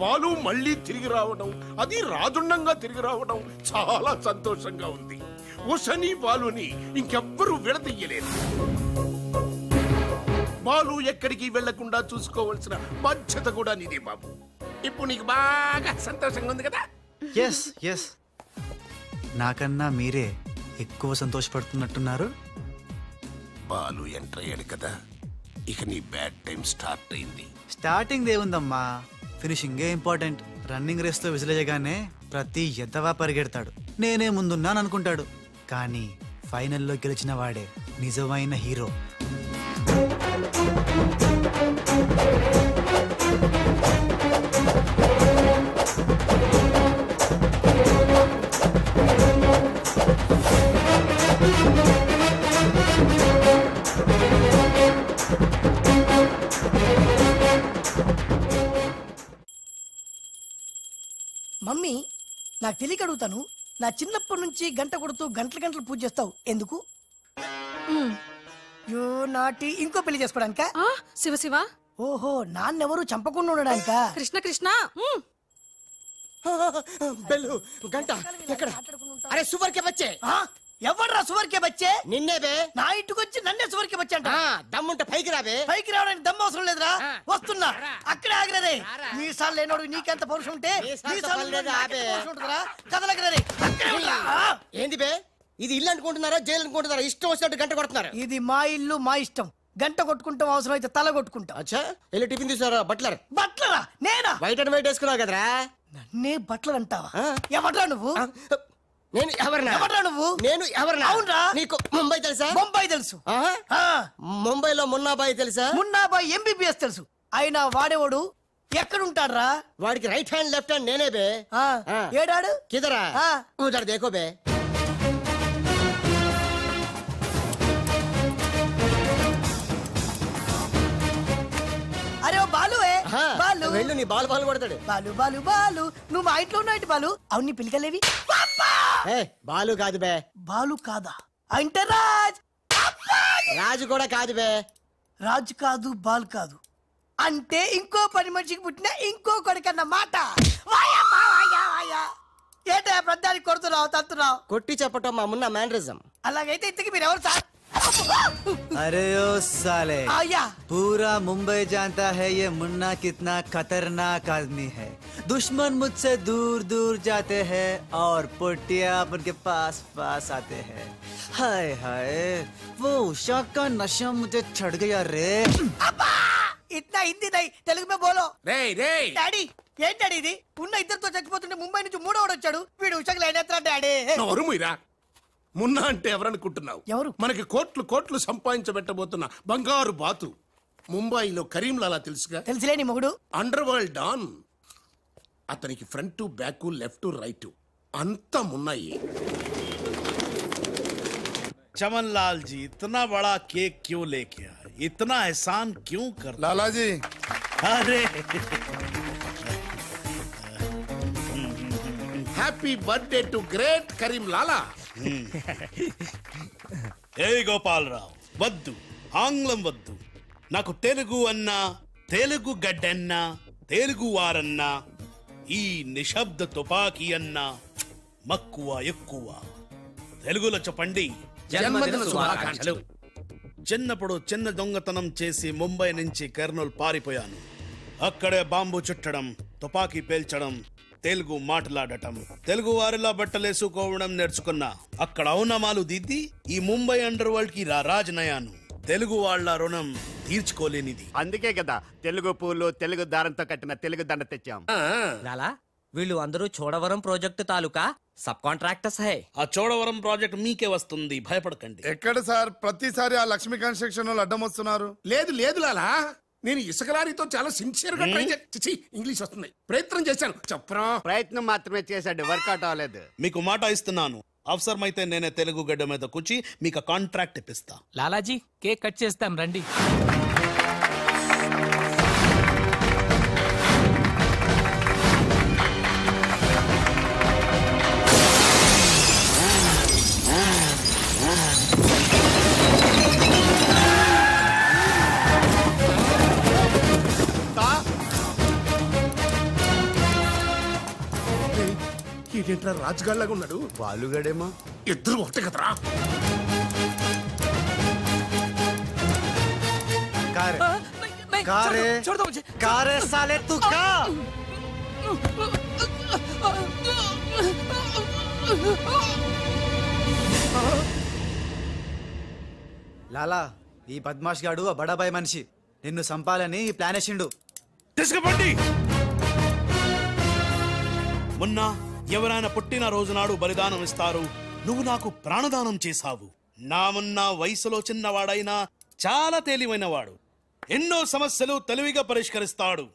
బాలు మళ్ళీ తిరిగి రావడం, అది రాజుండంగా తిరిగి రావడం చాలా సంతోషంగా ఉంది. ఉషని బాలుని ఇంకెవ్వరూ విడదీయలేదు. బాలు ఎక్కడికి వెళ్లకుండా చూసుకోవాల్సిన బాధ్యత కూడా నీదే బాబు. ఇప్పుడు నీకు బాగా సంతోషంగా ఉంది కదా? ఎస్ ఎస్, నాకన్నా మీరే ఎక్కువ సంతోషపడుతున్నట్టున్నారు. బాలు ఎంటర్ అయ్యాడు కదా, ఇక నీ బ్యాడ్ టైం స్టార్ట్ అయింది. స్టార్టింగ్ ఏముందమ్మా, ఫినిషింగ్ ఇంపార్టెంట్. రన్నింగ్ రేస్ తో విసిలేయగానే ప్రతి ఎద్దవా పరిగెడతాడు, నేనే ముందున్నాను అనుకుంటాడు. కానీ ఫైనల్లో గెలిచిన వాడే నిజమైన హీరో. మమ్మీ, నాకు తెలియక అడుగుతాను, నా చిన్నప్పటి నుంచి గంట కొడుతూ గంటలు గంటలు పూజ చేస్తావు ఎందుకు? యో నాటి ఇంకో పెళ్లి చేసుకోవడానికా? శివ శివ. ఓహో, నాన్నెవరు చంపకుండా ఉండడానికా? కృష్ణ కృష్ణ. బెల్లు గంట ఎక్కడ? అరే సువర్ కే బచ్చే. ఎవర్రా సువర్ కే బచ్చే? నిన్నే బే. నా ఇంటికి వచ్చి నన్నే సువర్ కే బచ్చే అంట. దమ్ముంటే పైకి రాబే. పైకి రావడానికి దమ్ము అవసరం లేదురా, వస్తున్నా. అక్కడే ఆగిరే. మీసాలు లేనోడు నీకెంత పౌరుషం ఉంటే కదలగిరే. ఏంది బే, ఇది ఇల్లు అనుకుంటున్నారా జైలు అనుకుంటున్నారా? ఇష్టం వచ్చినట్టు గంట కొడుతున్నారు. ఇది మా ఇల్లు, మా ఇష్టం. గంట కొట్టుకుంటాం, అవసరం అయితే తల కొట్టుకుంటాం. అచ్చా, వెళ్ళి టిఫిన్ తీసారా? బట్లర్. బట్లరా? నేనా? వైట్ అండ్ వైట్ వేసుకున్నావు కదరా. నన్నే బట్లర్ అంటావా? ఎవడ్రా నువ్వు? నేను ఎవరినా? ఎవడ్రా నువ్వు? నేను ఎవరినా? అవునరా. నీకు ముంబై తెలుసా? ముంబై తెలుసు. ముంబైలో మున్నాబాయి తెలుసా? మున్నాబాయి ఎంబీబీఎస్ తెలుసు. అయినా వాడేవాడు ఎక్కడుంటాడ్రా? వాడికి రైట్ హ్యాండ్ లెఫ్ట్ హ్యాండ్ నేనే బే. ఏడాడు? కిదరా ఉదర్ దేఖో బే. అరే ఓ బాలు, బాలు వెళ్ళు, నీ బాలు బాలు కొడతాడు. బాలు బాలు బాలు, నువ్వు మా ఇంట్లో ఉన్నావు బాలు. అవును, నీ పిలికలేవి? బాలు కాదు బే. బాలు కాదా అంటే రాజ్. రాజు కూడా కాదు బే. రాజు కాదు, బాల్ కాదు అంటే ఇంకో పని మనిషికి పుట్టిన ఇంకో కొడుకన్న మాట. ఏంటో ప్రధానికి కొడుతున్నావు, తంతున్నావు? కొట్టి చెప్పటం మా మున్న మేనరిజం. అలాగైతే ఇంతకి మీరు ఎవరు సార్? अरे ओ साले, आया। पूरा मुंबई जानता है ये मुन्ना कितना खतरनाक आदमी है। दुश्मन मुझसे दूर दूर जाते हैं और पोटिया उनके पास पास आते हैं। हाय हाय, वो उषा का नशा मुझे चढ़ गया रे। इतना हिंदी नहीं, तेलुगु में बोलो। రే రే డాడీ, ఏంటి డాడీ ఇది? ఉన్న ఇద్దరితో చచ్చిపోతుంటే ముంబై నుంచి మూడోడు వచ్చాడు, వీడు ఉషకు లేనేత్రా డాడీ. నోరు మూయరా. మున్నా అంటే ఎవరనుకుంటున్నావు? ఎవరు? మనకి కోట్లు కోట్లు సంపాదించబెట్టబోతున్న బంగారు బాతు. ముంబైలో కరీంలాలా తెలుసుగా? తెలుసులే నీ మొగుడు. Underworld don. అతనికి ఫ్రంట్ బ్యాక్ లెఫ్ట్ రైట్ అంతా మున్నాయి. चमन लाल जी, इतना बड़ा केक क्यों लेके आए? इतना एहसान क्यों कर? लाला जी, अरे happy birthday to great Karim Lala. ఏ గోపాలరావు, వద్దు, ఆంగ్లం వద్దు. నాకు తెలుగు అన్నా, తెలుగు గడ్డన్నా, తెలుగు వారన్నా, ఈ నిశ్శబ్ద తుపాకీ అన్నా మక్కువ ఎక్కువ. తెలుగులో చెప్పండి. జన్మదిన శుభాకాంక్షలు. చిన్నప్పుడు చిన్న దొంగతనం చేసి ముంబై నుంచి కర్నూలు పారిపోయాను. అక్కడే బాంబు చుట్టడం, తుపాకీ పేల్చడం, తెలుగు మాట్లాడటం, తెలుగు వారిలా బట్టలేసుకోవడం నేర్చుకున్నా. అక్కడ ఔనమాలు దిద్ది ఈ ముంబై అండర్ వరల్డ్ కి రాజనయాను. తెలుగు వాళ్ళ రుణం తీర్చుకోలేనిది. అందుకే కదా తెలుగు పూలు తెలుగు దారంతో కట్టిన తెలుగు దండ తెచ్చాం. లాలా, వీళ్ళు అందరూ చోడవరం ప్రాజెక్టు తాలూకా సబ్ కాంట్రాక్టర్స్ హై. ఆ చోడవరం ప్రాజెక్ట్ మీకే వస్తుంది, భయపడకండి. ఎక్కడ సార్ ప్రతిసారి ఆ లక్ష్మీ కన్స్ట్రక్షన్ వాళ్ళు అడ్డం వస్తున్నారు? లేదు లేదు లాలా, నేను ఇసుక లారీతో చాలా సిన్సియర్ గా ట్రై చేసి ఇంగ్లీష్ వస్తుంది ప్రయత్నం చేశాను. చెప్పరా? ప్రయత్నం మాత్రమే చేశాడు, వర్కౌట్ అవ్వలేదు. మీకు మాట ఇస్తున్నాను, అవసరమైతే నేనే తెలుగు గడ్డ మీద కూర్చి మీకు కాంట్రాక్ట్ ఇప్పిస్తా. లాలాజీ, కేక్ కట్ చేస్తాం రండి. ఏంట్రా రాజుగాళ్ళగా ఉన్నాడు? బాలుగాడేమో. ఇద్దరు ఒకటే కదరా. कारे साले तू का లాలా ఈ బద్మాష్ గాడు ఆ బడాబాయ్ మనిషి నిన్ను సంపాలని ప్లాన్ వేసిండు. తీసుకుపండి. మొన్న ఎవరైనా పుట్టిన రోజు నాడు బలిదానం ఇస్తారు. నువ్వు నాకు ప్రాణదానం చేశావు. నా మొన్న వయసులో చిన్నవాడైనా చాలా తెలివైనవాడు. ఎన్నో సమస్యలు తెలివిగా పరిష్కరిస్తాడు.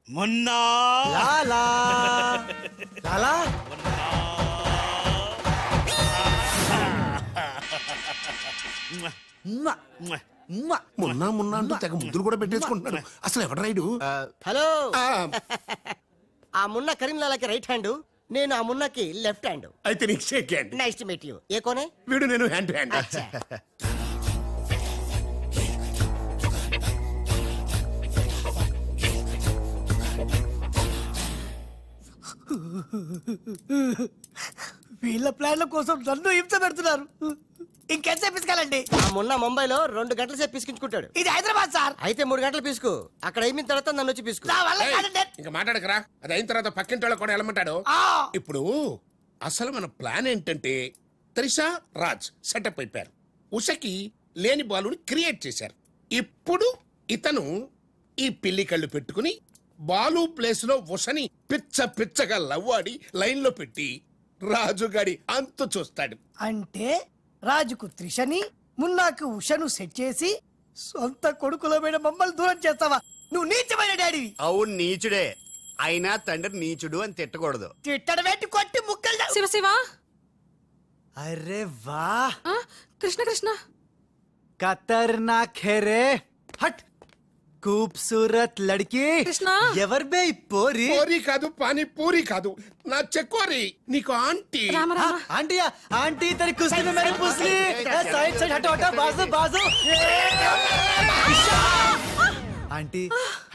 మొన్న లాలా లాలా మొన్న మొన్న అంటూ తెగ ముద్దులు కూడా పెట్టేసుకుంటున్నాడు. అసలు ఎవడు రైడు? హలో. ఆ మున్న కరీంలాలాకి రైట్ హ్యాండ్, నేను ఆ మున్నకి లెఫ్ట్ హ్యాండ్. అయితే నీకు shake hand. Nice to meet you. ఏ కోనే? వీడు నేను హ్యాండ్ టు హ్యాండ్. వీళ్ళ ప్లాన్ల కోసం నన్ను హింస పెడుతున్నారు. ఇంకెంతసేపు పిసుకాలండి? ఆ మొన్న ముంబైలో 2 గంటల సేపు పిసుకించుకుంటాడు. ఇది హైదరాబాద్ సార్. అయితే 3 గంటలు పిసుకు. అక్కడ అయిన తర్వాత నన్ను వచ్చి పిసుకు. ఇంకా మాట్లాడకరా. అది అయిన తర్వాత పక్కింటి వాళ్ళకి కూడా వెళ్ళమంటాడు. ఇప్పుడు అసలు మన ప్లాన్ ఏంటంటే త్రిషా రాజ్ సెటప్ అయిపోయారు. ఉషకి లేని బాలుని క్రియేట్ చేశారు. ఇప్పుడు ఇతను ఈ పిల్లి కళ్ళు పెట్టుకుని బాలు ప్లేస్ లో ఉషని పిచ్చ పిచ్చగా లవ్వాడి లైన్ లో పెట్టి రాజుగాడి అంతు చూస్తాడు. అంటే రాజుకు త్రిషని, మున్నాకు ఉషను సెట్ చేసి సొంత కొడుకులో మీద మమ్మల్ని దూరం చేస్తావా? నువ్వు నీచమైన డాడీవి. అవును నీచుడే. అయినా తండ్రి నీచుడు అని తిట్టకూడదు. తిట్టడం ఏంటి? కొట్టి ముక్కలు. శివ శివ. అరే వా కృష్ణ కృష్ణ. ఖతర్నాక్ హే రే. హట్. खूबसूरत लड़की. కృష్ణ. ఎవర్ బే పోరి? పోరి కాదు, పానీ పూరి కాదు, నా చెక్కోరి. నీకు ఆంటీ. ఆంటీయా? ఆంటీ तेरी कुश्ती में मैंने पूछ ली. साइड साइड हटो हटो. बाजू बाजू. ఆంటీ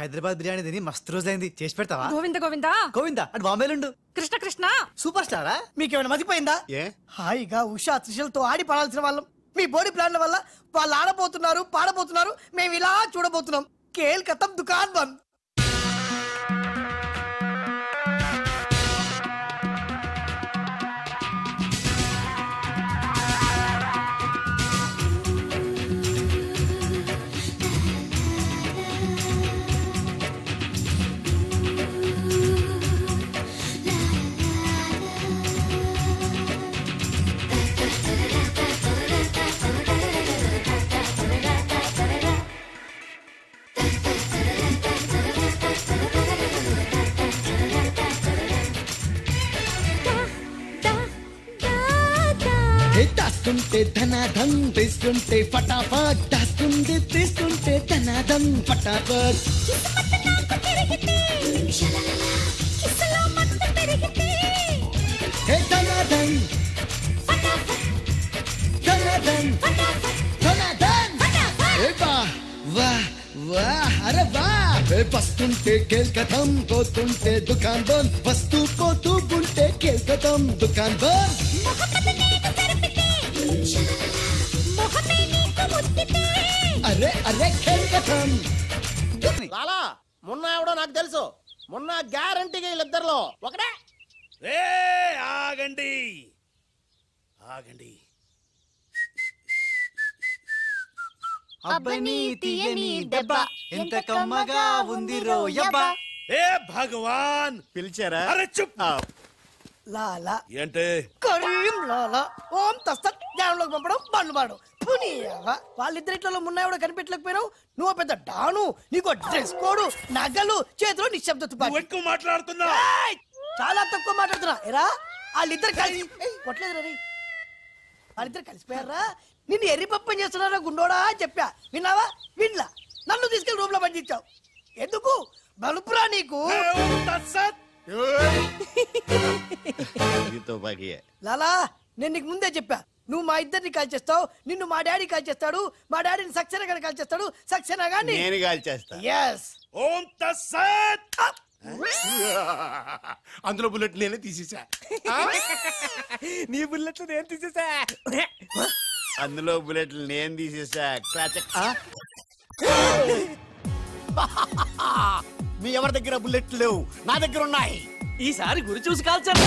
హైదరాబాద్ బిర్యానీ తిని మస్తు రోజైంది. చేసి పెడతావా? గోవింద గోవింద గోవిందా అటు బాంబేలుండు. కృష్ణ కృష్ణ. సూపర్ స్టారా? మీకేమైనా మతిపోయిందా? హాయిగా ఉషా త్రిషలతో ఆడి పాడాల్సిన వాళ్ళం. మీ బోడి ప్లాన్ల వల్ల వాళ్ళు ఆడబోతున్నారు, పాడబోతున్నారు. మేము ఇలా చూడబోతున్నాం. खेल खत्म, दुकान बंद. దాస్తుంటే ధనాధం, తీస్తుంటే ఫటాఫట్. దాస్తుంది తీస్తుంటే ధనాధం ఫటాఫట్. ధనాధం ధనాధం ధనాధం. వా వా అరే వా. వస్తుంటే కేల్ కథం, పోతుంటే దుకాన్ బంద్. వస్తూ పోతూ ఉంటే కేల్ కథం, దుకాన్ బంద్. అరే అరే కేల్ కథం. లాలా మొన్న ఎవడో నాకు తెలుసు. మొన్న గ్యారంటీగా వీళ్ళిద్దరిలో ఒకటే. ఆగండి ఆగండి. అబ్బని తీయని దెబ్బ ఎంత కమ్మగా ఉంది రోయబ్బా. ఏ భగవాన్ పిలిచారా? అరే చుప్. లాలా ఏంటే? కరీం లాలా ఓం తస్తత్ జ్ఞానంలోకి పంపడం బండ్లు పాడు. వాళ్ళిద్దరిట్లో మున్నాయి కూడా కనిపెట్టలేకపోయినావు. నువ్వు పెద్ద డాను. నీకు డ్రెస్ కోడు, నగలు, చేతిలో నిశ్శబ్ద తుపాకీ. ఎక్కువ మాట్లాడుతున్నా. చాలా తక్కువ మాట్లాడుతున్నా. ఎరా వాళ్ళిద్దరు కలిసి కొట్టలేదు రీ. వాళ్ళిద్దరు కలిసిపోయారా? నిన్ను ఎర్రిపప్పని చేస్తున్నారా గుండోడా అని చెప్పా. విన్నావా? వినలా. నన్ను తీసుకెళ్లి రూమ్ లో పండించావు. ఎందుకు? బలుపురా నీకు. లాలా నేను నీకు ముందే చెప్పా. నువ్వు మా ఇద్దరిని కాల్ చేస్తావు. నిన్ను మా డాడీ కాల్ చేస్తాడు. మా డాడీని సక్సేనా గారిని కాల్ చేస్తాడు. సక్సేనా గారిని నేను కాల్ చేస్తా. yes. ఓం తస్సత్. అందులో బుల్లెట్ నేనే తీసేసా. నీ బుల్లెట్లు నేను తీసేసా. అందులో బుల్లెట్లు నేను తీసేసా. మీ ఎవరి దగ్గర బుల్లెట్లు లేవు, నా దగ్గర ఉన్నాయి. ఈసారి గురి చూసి కాల్చాను.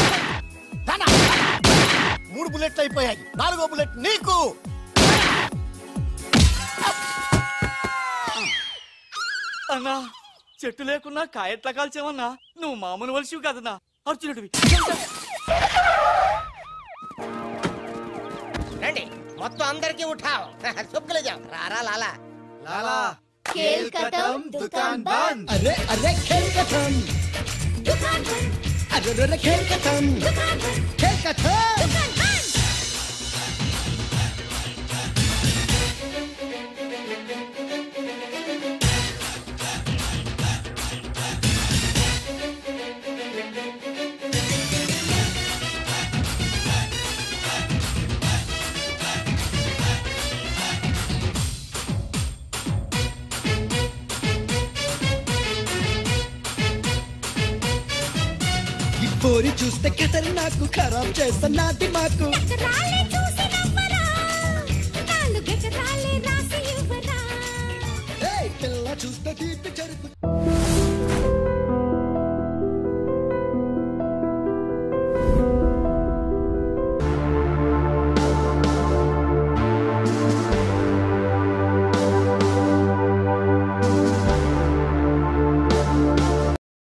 3 బుల్లెట్లు అయిపోయాయి, 4వ బుల్లెట్ నీకు. అన్నా చెట్టు లేకున్నా కాయట్లా కాల్చావన్నా. నువ్వు మామూలు వలసివి కదన్నా, అర్జునుడివి. రండి మొత్తం అందరికీ ఉఠావ్. సుబ్బులు జావ్. రారా లాలా. లాలా खेल खत्म दुकान बंद. अरे अरे खेल खत्म दुकान बंद. अरे अरे खेल खत्म दुकान बंद. खेल खत्म दुकान बंद. పోరి చూస్తే ఖతర్నాకు ఖరాబ్ చేస్తున్నా దిమాకు. ఎకరాలే చూసి నవ్వరా, 4 ఎకరాలే రాసి ఇవ్వరా. పిల్ల చూస్తే తీపి